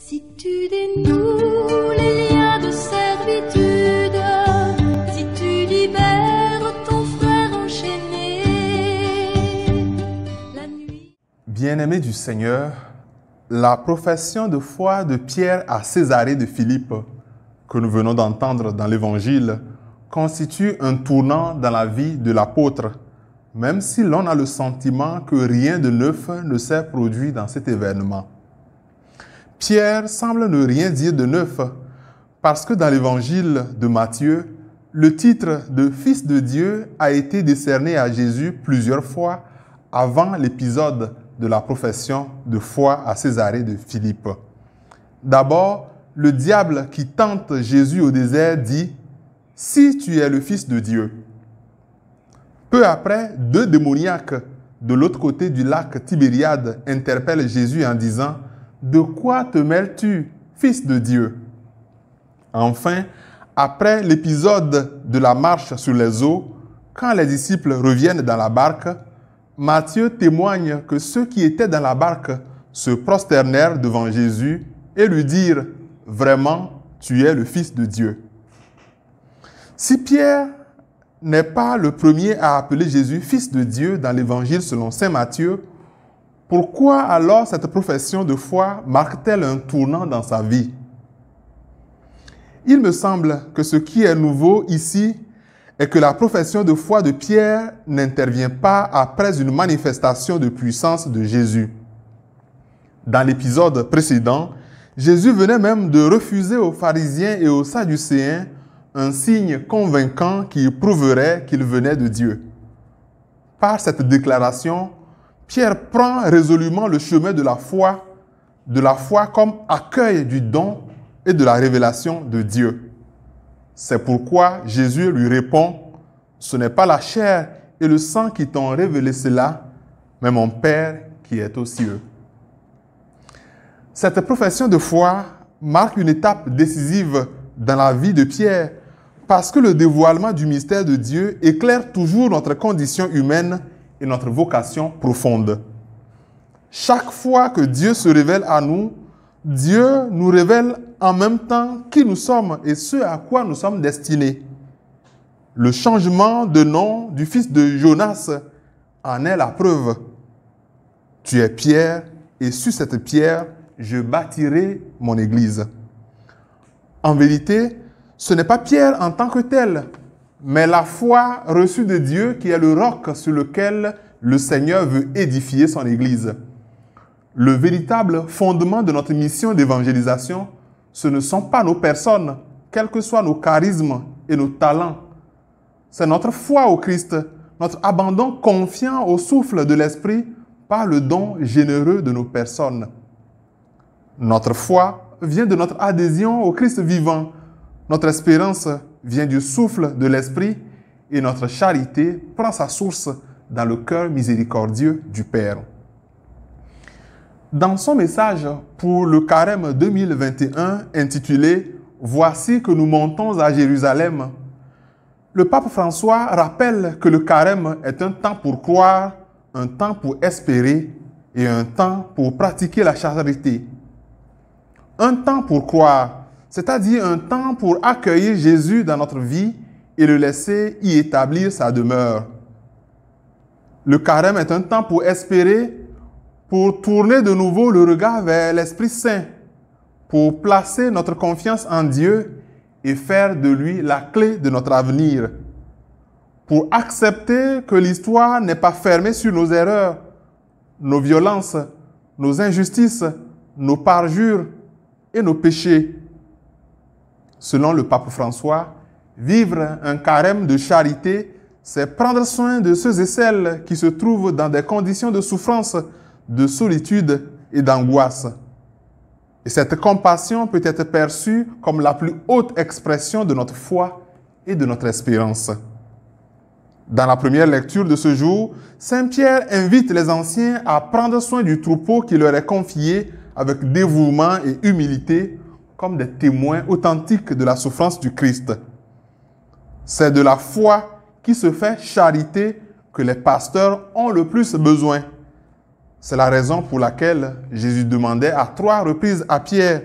Si tu dénoues les liens de servitude, si tu libères ton frère enchaîné, la nuit... Bien-aimés du Seigneur, la profession de foi de Pierre à Césarée de Philippe, que nous venons d'entendre dans l'Évangile, constitue un tournant dans la vie de l'apôtre, même si l'on a le sentiment que rien de neuf ne s'est produit dans cet événement. Pierre semble ne rien dire de neuf, parce que dans l'Évangile de Matthieu, le titre de Fils de Dieu a été décerné à Jésus plusieurs fois avant l'épisode de la profession de foi à Césarée de Philippe. D'abord, le diable qui tente Jésus au désert dit « Si tu es le Fils de Dieu ». Peu après, deux démoniaques de l'autre côté du lac Tibériade interpellent Jésus en disant « De quoi te mêles-tu, Fils de Dieu ?» Enfin, après l'épisode de la marche sur les eaux, quand les disciples reviennent dans la barque, Matthieu témoigne que ceux qui étaient dans la barque se prosternèrent devant Jésus et lui dirent « Vraiment, tu es le Fils de Dieu ». Si Pierre n'est pas le premier à appeler Jésus Fils de Dieu dans l'Évangile selon saint Matthieu, pourquoi alors cette profession de foi marque-t-elle un tournant dans sa vie? Il me semble que ce qui est nouveau ici est que la profession de foi de Pierre n'intervient pas après une manifestation de puissance de Jésus. Dans l'épisode précédent, Jésus venait même de refuser aux pharisiens et aux sadducéens un signe convaincant qui prouverait qu'il venait de Dieu. Par cette déclaration, Pierre prend résolument le chemin de la foi comme accueil du don et de la révélation de Dieu. C'est pourquoi Jésus lui répond « Ce n'est pas la chair et le sang qui t'ont révélé cela, mais mon Père qui est aux cieux. » Cette profession de foi marque une étape décisive dans la vie de Pierre parce que le dévoilement du mystère de Dieu éclaire toujours notre condition humaine et notre vocation profonde. Chaque fois que Dieu se révèle à nous, Dieu nous révèle en même temps qui nous sommes et ce à quoi nous sommes destinés. Le changement de nom du fils de Jonas en est la preuve. Tu es Pierre et sur cette pierre, je bâtirai mon église. En vérité, ce n'est pas Pierre en tant que tel, mais la foi reçue de Dieu qui est le roc sur lequel le Seigneur veut édifier son église. Le véritable fondement de notre mission d'évangélisation, ce ne sont pas nos personnes, quels que soient nos charismes et nos talents. C'est notre foi au Christ, notre abandon confiant au souffle de l'Esprit par le don généreux de nos personnes. Notre foi vient de notre adhésion au Christ vivant. Notre espérance vient du souffle de l'Esprit et notre charité prend sa source dans le cœur miséricordieux du Père. Dans son message pour le Carême 2021 intitulé « Voici que nous montons à Jérusalem », le pape François rappelle que le Carême est un temps pour croire, un temps pour espérer et un temps pour pratiquer la charité. Un temps pour croire, c'est-à-dire un temps pour accueillir Jésus dans notre vie et le laisser y établir sa demeure. Le Carême est un temps pour espérer, pour tourner de nouveau le regard vers l'Esprit Saint, pour placer notre confiance en Dieu et faire de lui la clé de notre avenir, pour accepter que l'histoire n'est pas fermée sur nos erreurs, nos violences, nos injustices, nos parjures et nos péchés. Selon le pape François, vivre un carême de charité, c'est prendre soin de ceux et celles qui se trouvent dans des conditions de souffrance, de solitude et d'angoisse. Et cette compassion peut être perçue comme la plus haute expression de notre foi et de notre espérance. Dans la première lecture de ce jour, Saint Pierre invite les anciens à prendre soin du troupeau qui leur est confié avec dévouement et humilité, comme des témoins authentiques de la souffrance du Christ. C'est de la foi qui se fait charité que les pasteurs ont le plus besoin. C'est la raison pour laquelle Jésus demandait à 3 reprises à Pierre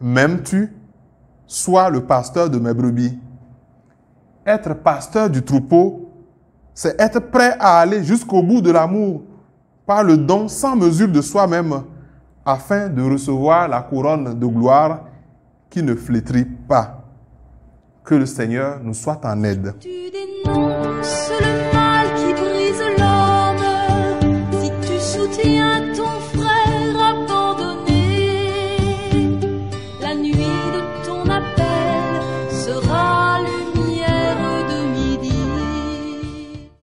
m'aimes-tu? Sois le pasteur de mes brebis. Être pasteur du troupeau, c'est être prêt à aller jusqu'au bout de l'amour par le don sans mesure de soi-même afin de recevoir la couronne de gloire qui ne flétrit pas. Que le Seigneur nous soit en aide. Tu dénonces